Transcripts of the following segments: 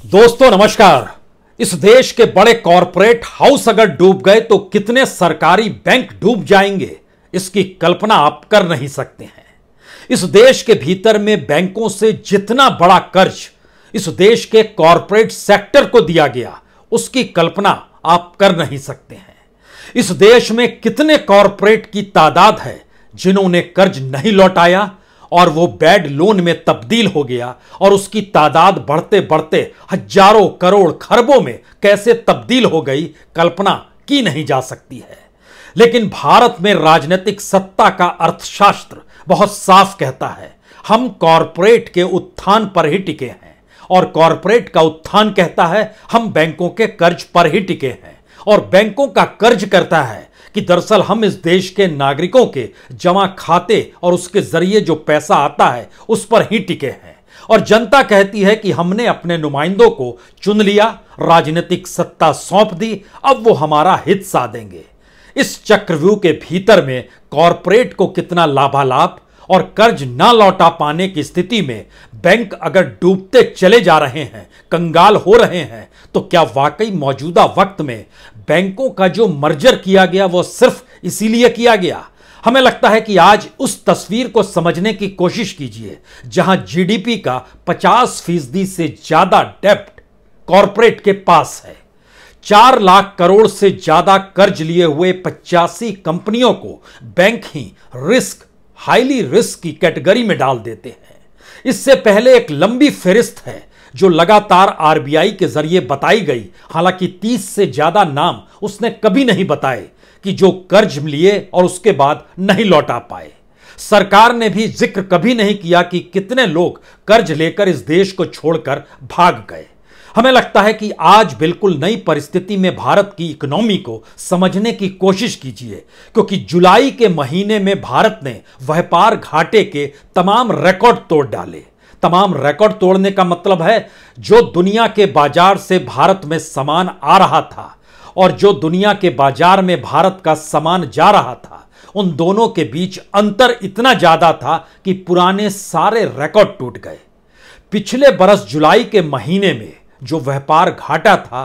दोस्तों नमस्कार। इस देश के बड़े कॉरपोरेट हाउस अगर डूब गए तो कितने सरकारी बैंक डूब जाएंगे, इसकी कल्पना आप कर नहीं सकते हैं। इस देश के भीतर में बैंकों से जितना बड़ा कर्ज इस देश के कॉरपोरेट सेक्टर को दिया गया, उसकी कल्पना आप कर नहीं सकते हैं। इस देश में कितने कॉरपोरेट की तादाद है जिन्होंने कर्ज नहीं लौटाया और वो बैड लोन में तब्दील हो गया और उसकी तादाद बढ़ते बढ़ते हजारों करोड़ खरबों में कैसे तब्दील हो गई, कल्पना की नहीं जा सकती है। लेकिन भारत में राजनीतिक सत्ता का अर्थशास्त्र बहुत साफ कहता है, हम कॉरपोरेट के उत्थान पर ही टिके हैं, और कॉरपोरेट का उत्थान कहता है हम बैंकों के कर्ज पर ही टिके हैं, और बैंकों का कर्ज करता है कि दरअसल हम इस देश के नागरिकों के जमा खाते और उसके जरिए जो पैसा आता है उस पर ही टिके हैं। और जनता कहती है कि हमने अपने नुमाइंदों को चुन लिया, राजनीतिक सत्ता सौंप दी, अब वो हमारा हित साधेंगे। इस चक्रव्यूह के भीतर में कॉरपोरेट को कितना लाभालाभ और कर्ज ना लौटा पाने की स्थिति में बैंक अगर डूबते चले जा रहे हैं, कंगाल हो रहे हैं, तो क्या वाकई मौजूदा वक्त में बैंकों का जो मर्जर किया गया वो सिर्फ इसीलिए किया गया? हमें लगता है कि आज उस तस्वीर को समझने की कोशिश कीजिए जहां जीडीपी का 50% से ज्यादा डेब्ट कॉरपोरेट के पास है। 4 लाख करोड़ से ज्यादा कर्ज लिए हुए 85 कंपनियों को बैंक ही हाईली रिस्क की कैटेगरी में डाल देते हैं। इससे पहले एक लंबी फहरिस्त है जो लगातार आरबीआई के जरिए बताई गई, हालांकि 30 से ज्यादा नाम उसने कभी नहीं बताए कि जो कर्ज लिए और उसके बाद नहीं लौटा पाए। सरकार ने भी जिक्र कभी नहीं किया कि कितने लोग कर्ज लेकर इस देश को छोड़कर भाग गए। हमें लगता है कि आज बिल्कुल नई परिस्थिति में भारत की इकोनॉमी को समझने की कोशिश कीजिए, क्योंकि जुलाई के महीने में भारत ने व्यापार घाटे के तमाम रिकॉर्ड तोड़ डाले। तमाम रिकॉर्ड तोड़ने का मतलब है जो दुनिया के बाजार से भारत में सामान आ रहा था और जो दुनिया के बाजार में भारत का सामान जा रहा था, उन दोनों के बीच अंतर इतना ज्यादा था कि पुराने सारे रिकॉर्ड टूट गए। पिछले बरस जुलाई के महीने में जो व्यापार घाटा था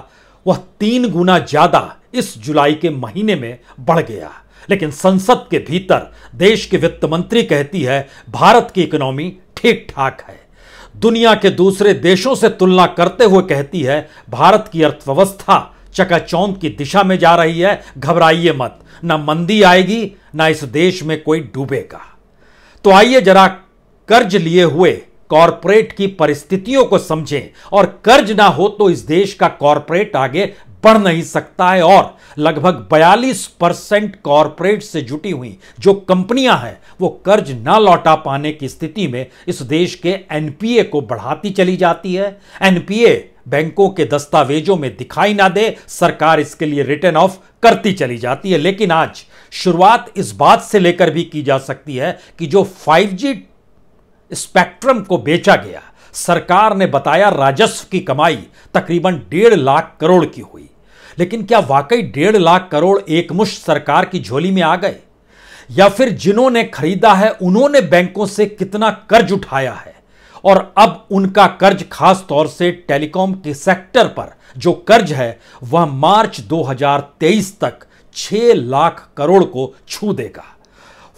वह 3 गुना ज्यादा इस जुलाई के महीने में बढ़ गया। लेकिन संसद के भीतर देश के वित्त मंत्री कहती है भारत की इकोनॉमी ठीक ठाक है। दुनिया के दूसरे देशों से तुलना करते हुए कहती है भारत की अर्थव्यवस्था चकाचौंध की दिशा में जा रही है, घबराइए मत, ना मंदी आएगी ना इस देश में कोई डूबेगा। तो आइए जरा कर्ज लिए हुए कॉरपोरेट की परिस्थितियों को समझें, और कर्ज ना हो तो इस देश का कॉरपोरेट आगे बढ़ नहीं सकता है। और लगभग 42% कॉरपोरेट से जुटी हुई जो कंपनियां हैं वो कर्ज ना लौटा पाने की स्थिति में इस देश के एनपीए को बढ़ाती चली जाती है। एनपीए बैंकों के दस्तावेजों में दिखाई ना दे, सरकार इसके लिए रिटर्न ऑफ करती चली जाती है। लेकिन आज शुरुआत इस बात से लेकर भी की जा सकती है कि जो 5G स्पेक्ट्रम को बेचा गया, सरकार ने बताया राजस्व की कमाई तकरीबन 1.5 लाख करोड़ की हुई। लेकिन क्या वाकई 1.5 लाख करोड़ एकमुश्त सरकार की झोली में आ गए, या फिर जिन्होंने खरीदा है उन्होंने बैंकों से कितना कर्ज उठाया है, और अब उनका कर्ज खास तौर से टेलीकॉम के सेक्टर पर जो कर्ज है वह मार्च 2023 तक 6 लाख करोड़ को छू देगा।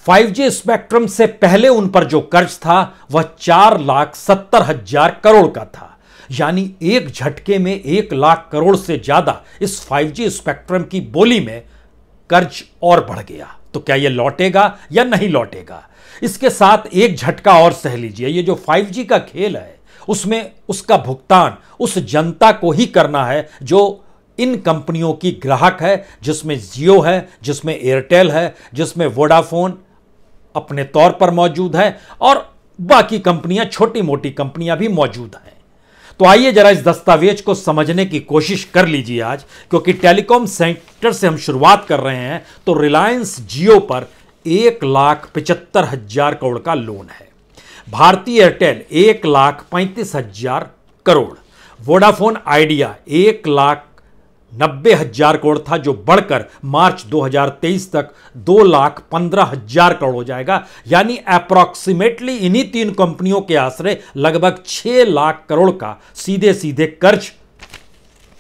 5G स्पेक्ट्रम से पहले उन पर जो कर्ज था वह 4,70,000 करोड़ का था, यानी एक झटके में 1 लाख करोड़ से ज्यादा इस 5G स्पेक्ट्रम की बोली में कर्ज और बढ़ गया। तो क्या यह लौटेगा या नहीं लौटेगा? इसके साथ एक झटका और सह लीजिए। ये जो 5G का खेल है उसमें उसका भुगतान उस जनता को ही करना है जो इन कंपनियों की ग्राहक है, जिसमें जियो है, जिसमें एयरटेल है, जिसमें वोडाफोन अपने तौर पर मौजूद है, और बाकी कंपनियां, छोटी मोटी कंपनियां भी मौजूद हैं। तो आइए जरा इस दस्तावेज को समझने की कोशिश कर लीजिए आज, क्योंकि टेलीकॉम सेक्टर से हम शुरुआत कर रहे हैं। तो रिलायंस जियो पर 1,75,000 करोड़ का लोन है, भारतीय Airtel 1,35,000 crore, Vodafone idea 90,000 crore था, जो बढ़कर मार्च 2023 तक 2,15,000 करोड़ हो जाएगा। यानी अप्रॉक्सीमेटली इन्हीं तीन कंपनियों के आश्रय लगभग 6 लाख करोड़ का सीधे सीधे कर्ज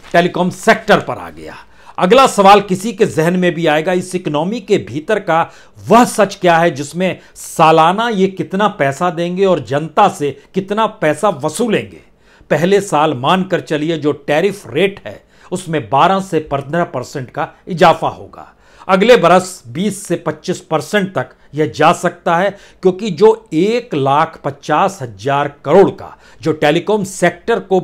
टेलीकॉम सेक्टर पर आ गया। अगला सवाल किसी के जहन में भी आएगा, इस इकोनॉमी के भीतर का वह सच क्या है जिसमें सालाना ये कितना पैसा देंगे और जनता से कितना पैसा वसूलेंगे। पहले साल मानकर चलिए जो टैरिफ रेट है उसमें 12 से 15% का इजाफा होगा। अगले बरस 20 से 25% तक यह जा सकता है, क्योंकि जो 1,50,000 करोड़ का जो टेलीकॉम सेक्टर को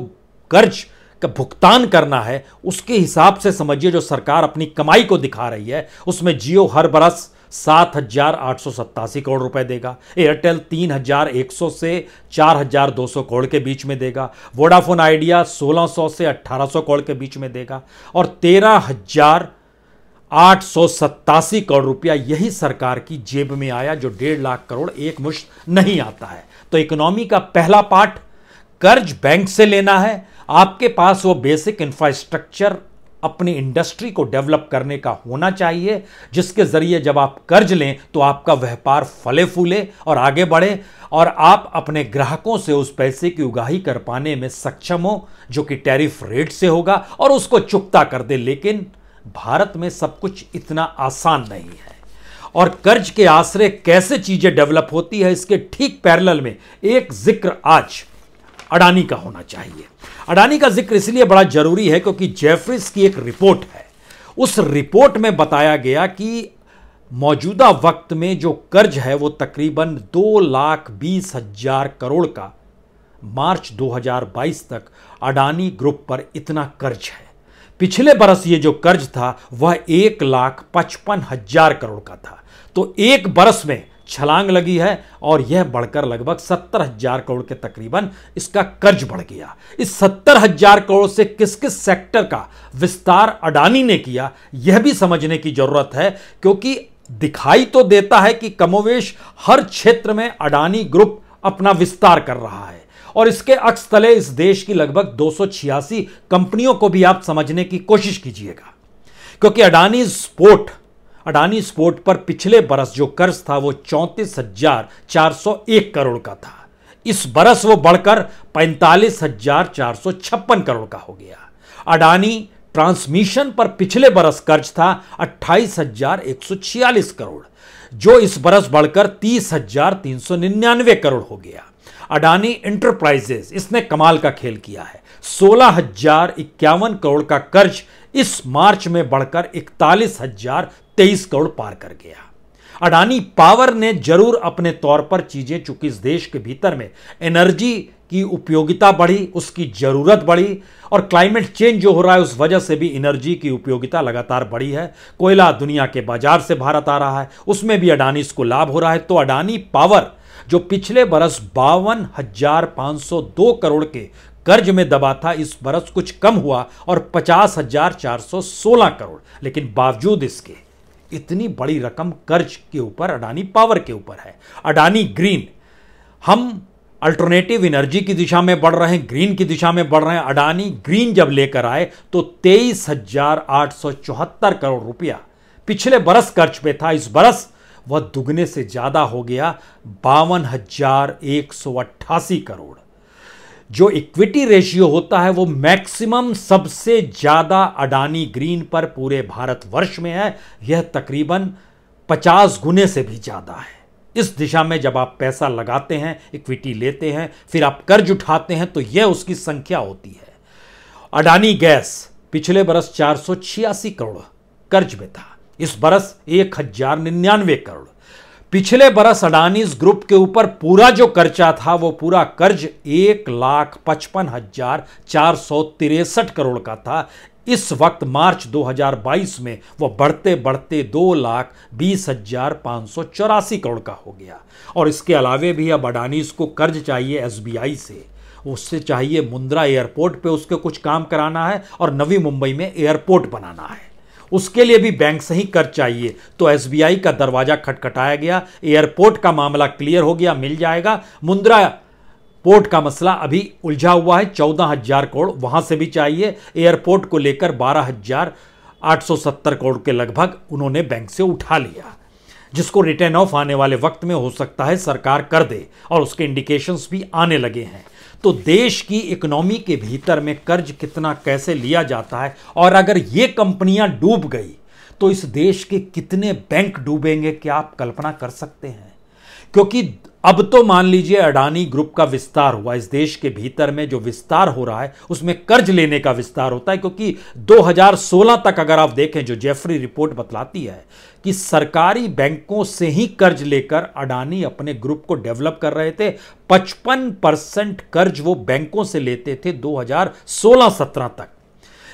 कर्ज का भुगतान करना है, उसके हिसाब से समझिए जो सरकार अपनी कमाई को दिखा रही है, उसमें जियो हर बरस 7,887 करोड़ रुपए देगा, एयरटेल 3,100 से 4,200 करोड़ के बीच में देगा, वोडाफोन आइडिया 1,600 से 1,800 करोड़ के बीच में देगा, और 13,887 करोड़ रुपया यही सरकार की जेब में आया, जो 1.5 लाख करोड़ एक मुश्त नहीं आता है। तो इकोनॉमी का पहला पार्ट कर्ज बैंक से लेना है। आपके पास वो बेसिक इंफ्रास्ट्रक्चर अपनी इंडस्ट्री को डेवलप करने का होना चाहिए, जिसके जरिए जब आप कर्ज लें तो आपका व्यापार फले फूले और आगे बढ़े, और आप अपने ग्राहकों से उस पैसे की उगाही कर पाने में सक्षम हो, जो कि टैरिफ रेट से होगा, और उसको चुकता कर दे। लेकिन भारत में सब कुछ इतना आसान नहीं है, और कर्ज के आश्रय कैसे चीजें डेवलप होती है, इसके ठीक पैरेलल में एक जिक्र आज अडानी का होना चाहिए। अडानी का जिक्र इसलिए बड़ा जरूरी है क्योंकि जेफरीज की एक रिपोर्ट है। उस रिपोर्ट में बताया गया कि मौजूदा वक्त में जो कर्ज है वो तकरीबन 2,20,000 करोड़ का मार्च 2022 तक अडानी ग्रुप पर इतना कर्ज है। पिछले बरस ये जो कर्ज था वह 1,55,000 करोड़ का था। तो एक बरस में छलांग लगी है और यह बढ़कर लगभग 70,000 करोड़ के तकरीबन इसका कर्ज बढ़ गया। इस 70,000 करोड़ से किस किस सेक्टर का विस्तार अडानी ने किया, यह भी समझने की जरूरत है, क्योंकि दिखाई तो देता है कि कमोवेश हर क्षेत्र में अडानी ग्रुप अपना विस्तार कर रहा है, और इसके अक्स तले इस देश की लगभग 286 कंपनियों को भी आप समझने की कोशिश कीजिएगा। क्योंकि अडानी स्पोर्ट पर पिछले बरस जो कर्ज था वो 34,401 करोड़ का था। इस बरस वो बढ़कर 45,456 करोड़ का हो गया। अडानी ट्रांसमिशन पर पिछले बरस कर्ज था 28,146 करोड़, जो इस बरस बढ़कर 30,399 करोड़ हो गया। अडानी इंटरप्राइजेस, इसने कमाल का खेल किया है। 16,051 करोड़ का कर्ज इस मार्च में बढ़कर 41,023 करोड़ पार कर गया। अडानी पावर ने जरूर अपने तौर पर चीजें, चूंकि इस देश के भीतर में एनर्जी की उपयोगिता बढ़ी, उसकी जरूरत बढ़ी, और क्लाइमेट चेंज जो हो रहा है उस वजह से भी एनर्जी की उपयोगिता लगातार बढ़ी है। कोयला दुनिया के बाजार से भारत आ रहा है, उसमें भी अडानी इसको लाभ हो रहा है। तो अडानी पावर जो पिछले बरस 52,502 करोड़ के कर्ज में दबा था, इस बरस कुछ कम हुआ और 50,416 करोड़, लेकिन बावजूद इसके इतनी बड़ी रकम कर्ज के ऊपर अडानी पावर के ऊपर है। अडानी ग्रीन, हम अल्टरनेटिव एनर्जी की दिशा में बढ़ रहे हैं, ग्रीन की दिशा में बढ़ रहे हैं। अडानी ग्रीन जब लेकर आए तो 23,874 करोड़ रुपया पिछले बरस कर्ज पे था, इस बरस वह दुगने से ज्यादा हो गया, 52,188 करोड़। जो इक्विटी रेशियो होता है वो मैक्सिमम सबसे ज्यादा अडानी ग्रीन पर पूरे भारतवर्ष में है, यह तकरीबन 50 गुने से भी ज्यादा है। इस दिशा में जब आप पैसा लगाते हैं, इक्विटी लेते हैं, फिर आप कर्ज उठाते हैं, तो यह उसकी संख्या होती है। अडानी गैस पिछले बरस 486 करोड़ कर्ज में था, इस बरस 1,099 करोड़। पिछले बरस अडानी ग्रुप के ऊपर पूरा जो कर्जा था वो पूरा कर्ज 1,55,463 करोड़ का था। इस वक्त मार्च 2022 में वह बढ़ते बढ़ते 2,20,584 करोड़ का हो गया। और इसके अलावे भी अब अडानी को कर्ज चाहिए एसबीआई से, उससे चाहिए मुंद्रा एयरपोर्ट पे उसके कुछ काम कराना है, और नवी मुंबई में एयरपोर्ट बनाना है, उसके लिए भी बैंक से ही कर्ज चाहिए। तो एसबीआई का दरवाजा खटखटाया गया, एयरपोर्ट का मामला क्लियर हो गया, मिल जाएगा। मुंद्रा पोर्ट का मसला अभी उलझा हुआ है, 14,000 करोड़ वहां से भी चाहिए। एयरपोर्ट को लेकर 12,870 करोड़ के लगभग उन्होंने बैंक से उठा लिया, जिसको रिटर्न ऑफ आने वाले वक्त में हो सकता है सरकार कर दे, और उसके इंडिकेशंस भी आने लगे हैं। तो देश की इकोनॉमी के भीतर में कर्ज कितना कैसे लिया जाता है, और अगर ये कंपनियां डूब गई तो इस देश के कितने बैंक डूबेंगे, क्या आप कल्पना कर सकते हैं? क्योंकि अब तो मान लीजिए अडानी ग्रुप का विस्तार हुआ, इस देश के भीतर में जो विस्तार हो रहा है उसमें कर्ज लेने का विस्तार होता है, क्योंकि 2016 तक अगर आप देखें, जो जेफरी रिपोर्ट बतलाती है कि सरकारी बैंकों से ही कर्ज लेकर अडानी अपने ग्रुप को डेवलप कर रहे थे। 55% कर्ज वो बैंकों से लेते थे 2016-17 तक।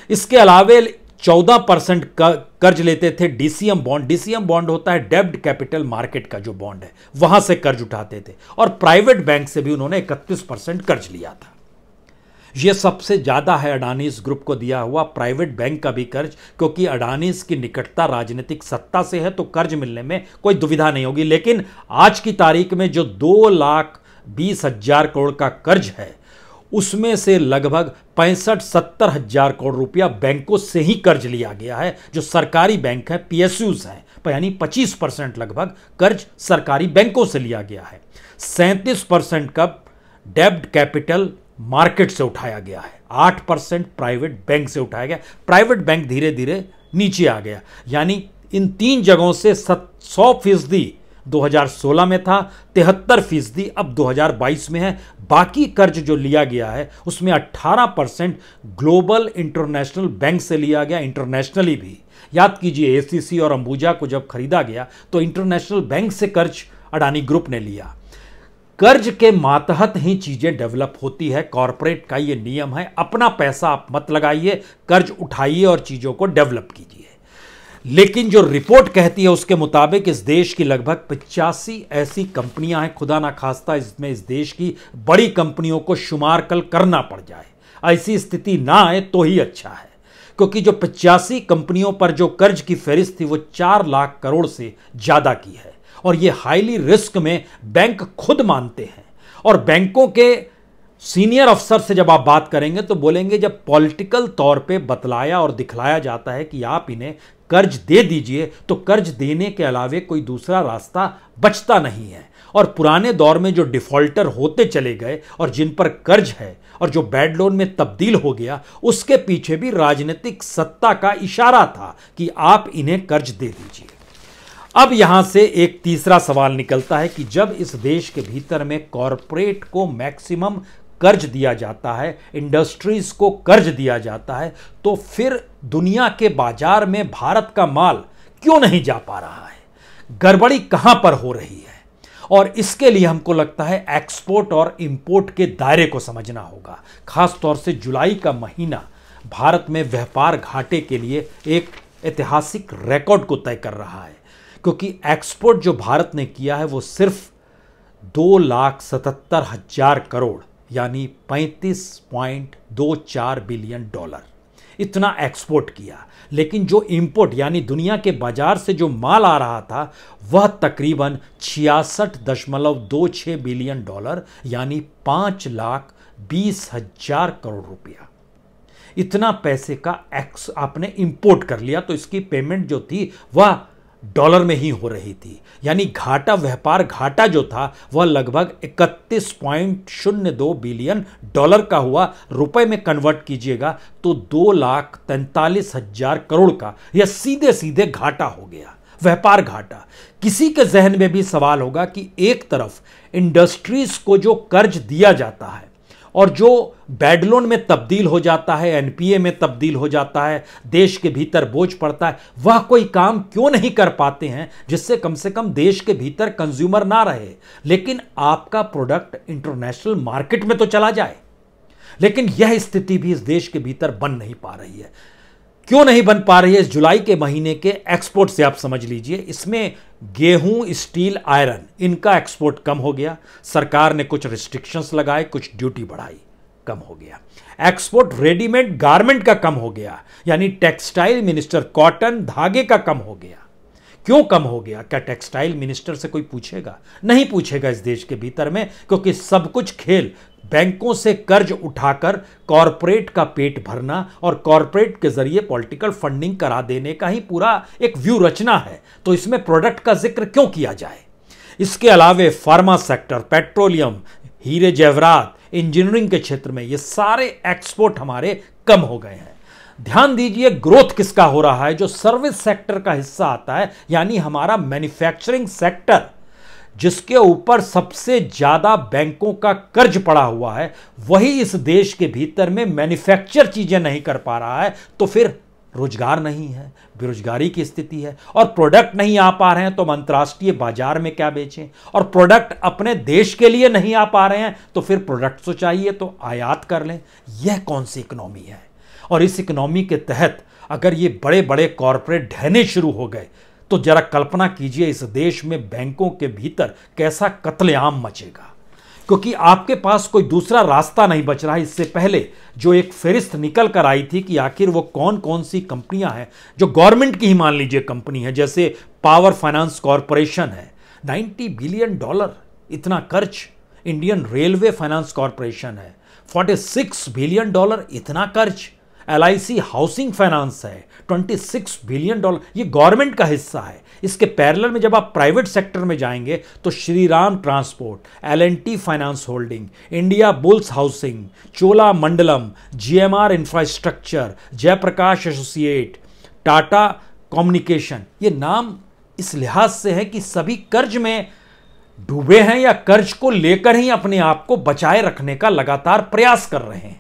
इसके अलावे 14% कर्ज लेते थे डीसीएम बॉन्ड। डीसीएम बॉन्ड होता है डेब्ट कैपिटल मार्केट का जो बॉन्ड है, वहां से कर्ज उठाते थे, और प्राइवेट बैंक से भी उन्होंने 31% कर्ज लिया था। यह सबसे ज्यादा है अडानीज ग्रुप को दिया हुआ प्राइवेट बैंक का भी कर्ज, क्योंकि अडानीज की निकटता राजनीतिक सत्ता से है तो कर्ज मिलने में कोई दुविधा नहीं होगी। लेकिन आज की तारीख में जो 2,20,000 करोड़ का कर्ज है, उसमें से लगभग 65-70 हजार करोड़ रुपया बैंकों से ही कर्ज लिया गया है, जो सरकारी बैंक है, पीएसयूज हैं, यानी 25% लगभग कर्ज सरकारी बैंकों से लिया गया है। 37% का डेब्ट कैपिटल मार्केट से उठाया गया है, 8% प्राइवेट बैंक से उठाया गया। प्राइवेट बैंक धीरे धीरे नीचे आ गया, यानी इन तीन जगहों से 100% 2016 में था, 73% अब 2022 में है। बाकी कर्ज जो लिया गया है उसमें 18% ग्लोबल इंटरनेशनल बैंक से लिया गया, इंटरनेशनली भी। याद कीजिए एसीसी और अंबुजा को जब खरीदा गया तो इंटरनेशनल बैंक से कर्ज अडानी ग्रुप ने लिया। कर्ज के मातहत ही चीजें डेवलप होती है, कॉरपोरेट का ये नियम है। अपना पैसा आप मत लगाइए, कर्ज उठाइए और चीजों को डेवलप कीजिए। लेकिन जो रिपोर्ट कहती है उसके मुताबिक इस देश की लगभग 85 ऐसी कंपनियां हैं, खुदा ना खास्ता इसमें इस देश की बड़ी कंपनियों को शुमार कल करना पड़ जाए, ऐसी स्थिति ना आए तो ही अच्छा है। क्योंकि जो 85 कंपनियों पर जो कर्ज की फहरिस्त थी वो 4 लाख करोड़ से ज्यादा की है, और ये हाईली रिस्क में बैंक खुद मानते हैं। और बैंकों के सीनियर अफसर से जब आप बात करेंगे तो बोलेंगे, जब पॉलिटिकल तौर पे बतलाया और दिखलाया जाता है कि आप इन्हें कर्ज दे दीजिए, तो कर्ज देने के अलावे कोई दूसरा रास्ता बचता नहीं है। और पुराने दौर में जो डिफॉल्टर होते चले गए और जिन पर कर्ज है और जो बैड लोन में तब्दील हो गया, उसके पीछे भी राजनीतिक सत्ता का इशारा था कि आप इन्हें कर्ज दे दीजिए। अब यहां से एक तीसरा सवाल निकलता है कि जब इस देश के भीतर में कॉरपोरेट को मैक्सिमम कर्ज दिया जाता है, इंडस्ट्रीज को कर्ज दिया जाता है, तो फिर दुनिया के बाजार में भारत का माल क्यों नहीं जा पा रहा है? गड़बड़ी कहां पर हो रही है? और इसके लिए हमको लगता है एक्सपोर्ट और इंपोर्ट के दायरे को समझना होगा। खासतौर से जुलाई का महीना भारत में व्यापार घाटे के लिए एक ऐतिहासिक रिकॉर्ड को तय कर रहा है, क्योंकि एक्सपोर्ट जो भारत ने किया है वो सिर्फ 2,77,000 करोड़ यानी $35.24 बिलियन इतना एक्सपोर्ट किया। लेकिन जो इंपोर्ट यानी दुनिया के बाजार से जो माल आ रहा था वह तकरीबन $66.26 बिलियन यानी 5,20,000 करोड़ रुपया। इतना पैसे का आपने इंपोर्ट कर लिया, तो इसकी पेमेंट जो थी वह डॉलर में ही हो रही थी, यानी घाटा, व्यापार घाटा जो था वह लगभग 31.02 बिलियन का हुआ। रुपए में कन्वर्ट कीजिएगा तो 2,43,000 करोड़ का यह सीधे सीधे घाटा हो गया, व्यापार घाटा। किसी के जहन में भी सवाल होगा कि एक तरफ इंडस्ट्रीज को जो कर्ज दिया जाता है और जो बैड लोन में तब्दील हो जाता है, एनपीए में तब्दील हो जाता है, देश के भीतर बोझ पड़ता है, वह कोई काम क्यों नहीं कर पाते हैं जिससे कम से कम देश के भीतर कंज्यूमर ना रहे, लेकिन आपका प्रोडक्ट इंटरनेशनल मार्केट में तो चला जाए। लेकिन यह स्थिति भी इस देश के भीतर बन नहीं पा रही है। क्यों नहीं बन पा रही है? इस जुलाई के महीने के एक्सपोर्ट से आप समझ लीजिए। इसमें गेहूं, स्टील, आयरन, इनका एक्सपोर्ट कम हो गया। सरकार ने कुछ रिस्ट्रिक्शंस लगाए, कुछ ड्यूटी बढ़ाई, कम हो गया। एक्सपोर्ट रेडीमेड गारमेंट का कम हो गया, यानी टेक्सटाइल मिनिस्टर, कॉटन, धागे का कम हो गया। क्यों कम हो गया? क्या टेक्सटाइल मिनिस्टर से कोई पूछेगा? नहीं पूछेगा इस देश के भीतर में, क्योंकि सब कुछ खेल बैंकों से कर्ज उठाकर कॉरपोरेट का पेट भरना और कॉरपोरेट के जरिए पॉलिटिकल फंडिंग करा देने का ही पूरा एक व्यू रचना है। तो इसमें प्रोडक्ट का जिक्र क्यों किया जाए? इसके अलावे फार्मा सेक्टर, पेट्रोलियम, हीरे जवाहरात, इंजीनियरिंग के क्षेत्र में ये सारे एक्सपोर्ट हमारे कम हो गए हैं। ध्यान दीजिए ग्रोथ किसका हो रहा है? जो सर्विस सेक्टर का हिस्सा आता है, यानी हमारा मैन्युफैक्चरिंग सेक्टर, जिसके ऊपर सबसे ज्यादा बैंकों का कर्ज पड़ा हुआ है, वही इस देश के भीतर में मैन्युफैक्चर चीजें नहीं कर पा रहा है। तो फिर रोजगार नहीं है, बेरोजगारी की स्थिति है, और प्रोडक्ट नहीं आ पा रहे हैं तो हम अंतर्राष्ट्रीय बाजार में क्या बेचें? और प्रोडक्ट अपने देश के लिए नहीं आ पा रहे हैं तो फिर प्रोडक्ट तो चाहिए तो आयात कर लें। यह कौन सी इकोनॉमी है? और इस इकोनॉमी के तहत अगर ये बड़े बड़े कॉरपोरेट ढहने शुरू हो गए तो जरा कल्पना कीजिए इस देश में बैंकों के भीतर कैसा कत्लेआम मचेगा। क्योंकि आपके पास कोई दूसरा रास्ता नहीं बच रहा है। इससे पहले जो एक फहरिस्त निकल कर आई थी कि आखिर वो कौन कौन सी कंपनियां हैं जो गवर्नमेंट की ही मान लीजिए कंपनी है, जैसे पावर फाइनेंस कॉरपोरेशन है, $90 बिलियन इतना कर्ज। इंडियन रेलवे फाइनेंस कॉरपोरेशन है, $46 बिलियन इतना कर्ज। LIC हाउसिंग फाइनेंस है, $26 बिलियन, ये गवर्नमेंट का हिस्सा है। इसके पैरेलल में जब आप प्राइवेट सेक्टर में जाएंगे तो Shriram transport, L&T finance holding, India Bulls housing, Chola Mandalam, GMR infrastructure, Jaiprakash associate, Tata communication, ये नाम इस लिहाज से है कि सभी कर्ज में डूबे हैं या कर्ज को लेकर ही अपने आप को बचाए रखने का लगातार प्रयास कर रहे हैं।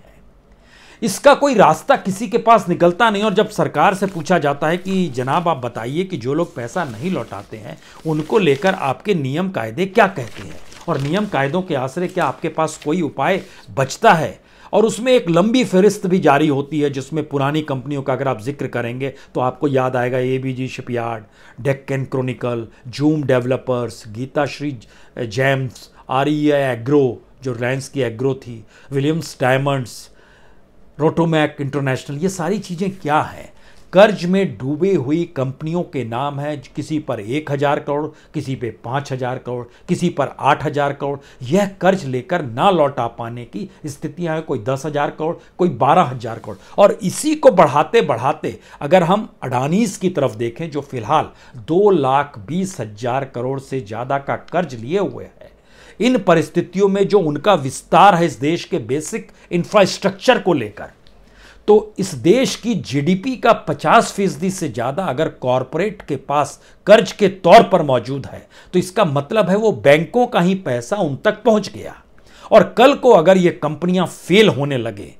इसका कोई रास्ता किसी के पास निकलता नहीं। और जब सरकार से पूछा जाता है कि जनाब आप बताइए कि जो लोग पैसा नहीं लौटाते हैं उनको लेकर आपके नियम कायदे क्या कहते हैं, और नियम कायदों के आसरे क्या आपके पास कोई उपाय बचता है? और उसमें एक लंबी फहरिस्त भी जारी होती है जिसमें पुरानी कंपनियों का अगर आप जिक्र करेंगे तो आपको याद आएगा ABG shipyard, Deccan Chronicle, zoom developers, Geetashree James, REI agro जो रिलायंस की एग्रो थी, विलियम्स डायमंड्स, रोटोमैक इंटरनेशनल। ये सारी चीज़ें क्या हैं? कर्ज में डूबी हुई कंपनियों के नाम हैं। किसी पर 1,000 करोड़, किसी पे 5,000 करोड़, किसी पर 8,000 करोड़। यह कर्ज लेकर ना लौटा पाने की स्थितियां हैं। कोई 10,000 करोड़, कोई 12,000 करोड़। और इसी को बढ़ाते बढ़ाते अगर हम अडानीज की तरफ देखें जो फिलहाल 2,20,000 करोड़ से ज़्यादा का कर्ज लिए हुए हैं, इन परिस्थितियों में जो उनका विस्तार है इस देश के बेसिक इंफ्रास्ट्रक्चर को लेकर, तो इस देश की GDP का 50% से ज्यादा अगर कॉरपोरेट के पास कर्ज के तौर पर मौजूद है तो इसका मतलब है वो बैंकों का ही पैसा उन तक पहुंच गया। और कल को अगर ये कंपनियां फेल होने लगे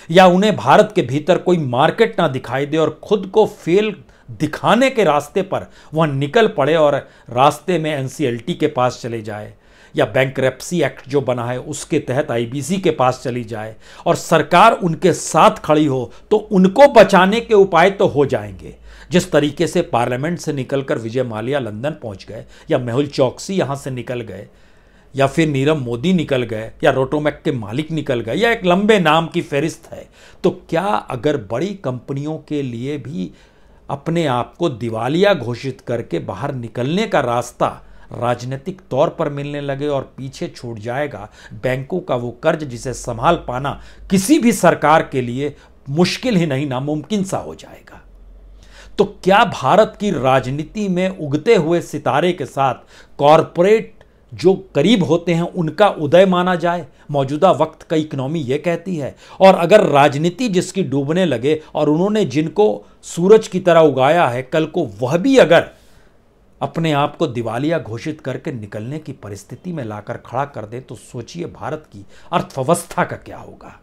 या उन्हें भारत के भीतर कोई मार्केट ना दिखाई दे और खुद को फेल दिखाने के रास्ते पर वह निकल पड़े और रास्ते में NCLT के पास चले जाए या बैंकरप्सी एक्ट जो बना है उसके तहत IBC के पास चली जाए और सरकार उनके साथ खड़ी हो, तो उनको बचाने के उपाय तो हो जाएंगे। जिस तरीके से पार्लियामेंट से निकलकर विजय माल्या लंदन पहुंच गए, या मेहुल चौकसी यहां से निकल गए, या फिर नीरव मोदी निकल गए, या रोटोमैक के मालिक निकल गए, या एक लंबे नाम की फहरिस्त है, तो क्या अगर बड़ी कंपनियों के लिए भी अपने आप को दिवालिया घोषित करके बाहर निकलने का रास्ता राजनीतिक तौर पर मिलने लगे और पीछे छूट जाएगा बैंकों का वो कर्ज जिसे संभाल पाना किसी भी सरकार के लिए मुश्किल ही नहीं नामुमकिन सा हो जाएगा? तो क्या भारत की राजनीति में उगते हुए सितारे के साथ कॉरपोरेट जो करीब होते हैं उनका उदय माना जाए? मौजूदा वक्त का इकोनॉमी यह कहती है। और अगर राजनीति जिसकी डूबने लगे और उन्होंने जिनको सूरज की तरह उगाया है, कल को वह भी अगर अपने आप को दिवालिया घोषित करके निकलने की परिस्थिति में लाकर खड़ा कर दे, तो सोचिए भारत की अर्थव्यवस्था का क्या होगा।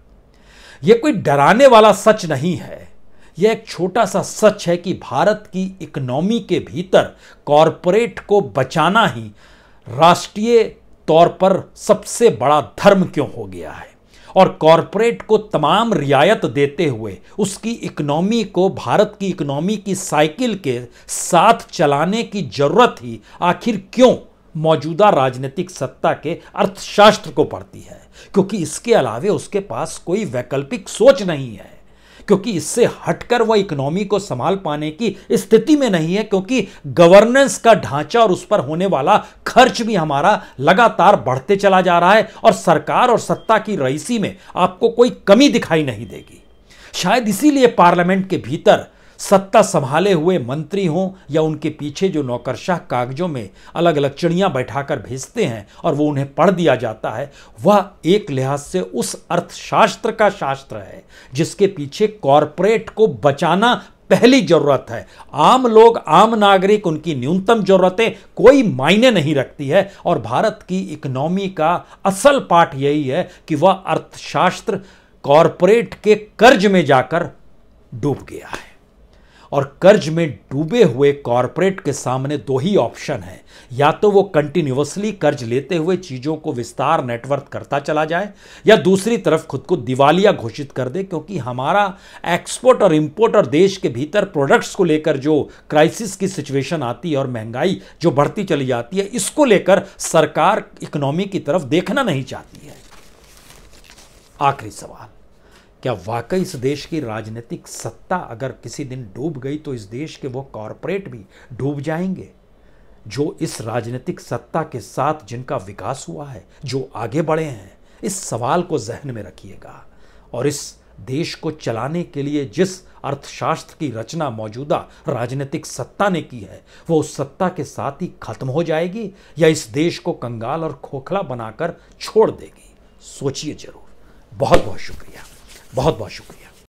यह कोई डराने वाला सच नहीं है, यह एक छोटा सा सच है कि भारत की इकोनॉमी के भीतर कॉरपोरेट को बचाना ही राष्ट्रीय तौर पर सबसे बड़ा धर्म क्यों हो गया है। और कॉरपोरेट को तमाम रियायत देते हुए उसकी इकोनॉमी को भारत की इकोनॉमी की साइकिल के साथ चलाने की जरूरत ही आखिर क्यों मौजूदा राजनीतिक सत्ता के अर्थशास्त्र को पड़ती है? क्योंकि इसके अलावे उसके पास कोई वैकल्पिक सोच नहीं है। क्योंकि इससे हटकर वह इकोनॉमी को संभाल पाने की स्थिति में नहीं है, क्योंकि गवर्नेंस का ढांचा और उस पर होने वाला खर्च भी हमारा लगातार बढ़ते चला जा रहा है और सरकार और सत्ता की रईसी में आपको कोई कमी दिखाई नहीं देगी। शायद इसीलिए पार्लियामेंट के भीतर सत्ता संभाले हुए मंत्री हों या उनके पीछे जो नौकरशाह कागजों में अलग अलग चिड़ियां बैठाकर भेजते हैं और वो उन्हें पढ़ दिया जाता है, वह एक लिहाज से उस अर्थशास्त्र का शास्त्र है जिसके पीछे कॉरपोरेट को बचाना पहली जरूरत है। आम लोग, आम नागरिक, उनकी न्यूनतम जरूरतें कोई मायने नहीं रखती है और भारत की इकोनॉमी का असल पाठ यही है कि वह अर्थशास्त्र कॉरपोरेट के कर्ज में जाकर डूब गया है। और कर्ज में डूबे हुए कॉरपोरेट के सामने दो ही ऑप्शन है, या तो वो कंटिन्यूअसली कर्ज लेते हुए चीजों को विस्तार नेटवर्क करता चला जाए या दूसरी तरफ खुद को दिवालिया घोषित कर दे, क्योंकि हमारा एक्सपोर्ट और इंपोर्ट और देश के भीतर प्रोडक्ट्स को लेकर जो क्राइसिस की सिचुएशन आती है और महंगाई जो बढ़ती चली जाती है, इसको लेकर सरकार इकोनॉमी की तरफ देखना नहीं चाहती है। आखिरी सवाल, क्या वाकई इस देश की राजनीतिक सत्ता अगर किसी दिन डूब गई तो इस देश के वो कॉरपोरेट भी डूब जाएंगे जो इस राजनीतिक सत्ता के साथ जिनका विकास हुआ है, जो आगे बढ़े हैं? इस सवाल को जहन में रखिएगा और इस देश को चलाने के लिए जिस अर्थशास्त्र की रचना मौजूदा राजनीतिक सत्ता ने की है, वो उस सत्ता के साथ ही खत्म हो जाएगी या इस देश को कंगाल और खोखला बनाकर छोड़ देगी? सोचिए जरूर। बहुत बहुत शुक्रिया, बहुत बहुत शुक्रिया।